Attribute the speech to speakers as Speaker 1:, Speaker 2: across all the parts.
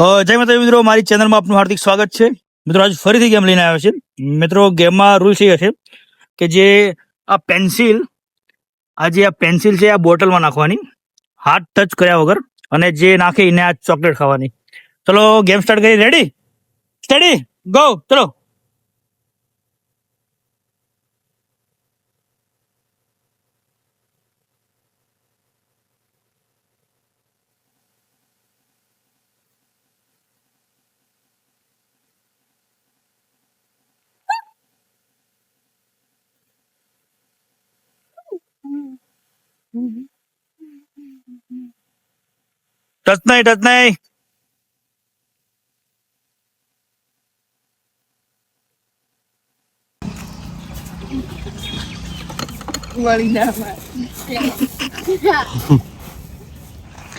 Speaker 1: જય માતાજી મિત્રો, મારી ચેનલમાં આપનું હાર્દિક સ્વાગત છે. મિત્રો આજ ફરીથી ગેમ લઈને આવ્યો છે. મિત્રો ગેમમાં રૂલ્સ એ છે કે જે આ પેન્સિલ છે આ બોટલમાં નાખવાની, હાથ ટચ કર્યા વગર, અને જે નાખે એને આ ચોકલેટ ખાવાની. ચલો ગેમ સ્ટાર્ટ કરી. Ready study go. ચલો ટચ નહીં.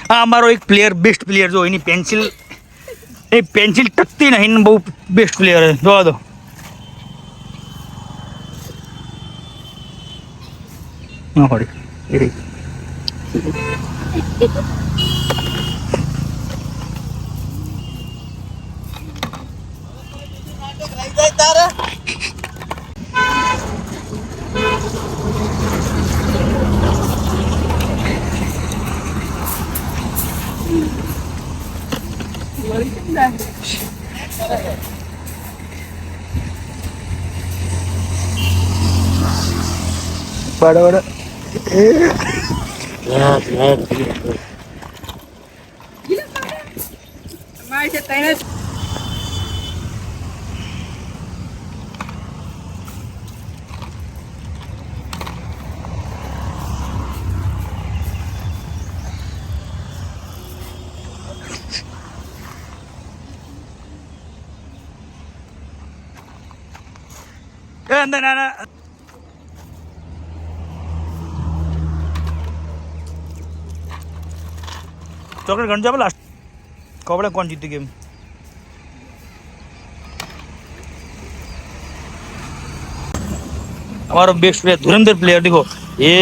Speaker 1: આ અમારો એક પ્લેયર, બેસ્ટ પ્લેયર, જો એની પેન્સિલ ટકતી નહીં, બહુ બેસ્ટ પ્લેયર છે. જોવા દો. ના પડી. બરાબર. ના ચોકલેટ ગણજો આપણે લાસ્ટ કપડે કોણ જીતી ગેમ. हमारा बेस्ट प्लेयर धुरंधर प्लेयर देखो ये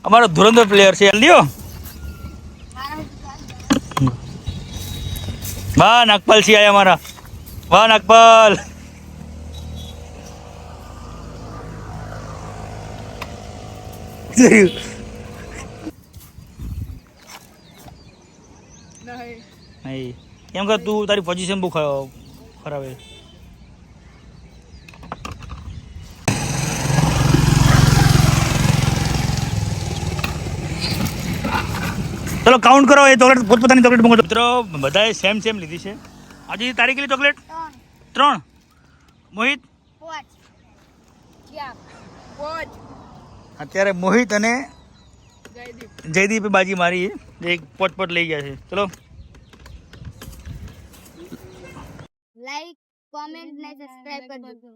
Speaker 1: हमारा धुरंधर प्लेयर से लियो. वाह नागपाल सिंह आया हमारा. वाह नागपाल. नहीं કેમ કે તું તારી પોઝિશન બહુ ખરાબ છે. ચલો કાઉન્ટ કરો. એ ચોકલેટ પોતપોતાની ચોકલેટ મંગો. મિત્રો બધાએ સેમ લીધી છે. આજે તારી કેટલી ચોકલેટ? 3. મોહિત? 5. અત્યારે મોહિત અને જયદીપે બાજી મારી, એક પોટ લઈ ગયા છે. ચલો
Speaker 2: લાઈક, કોમેન્ટ ને સબસ્ક્રાઇબ કરજો.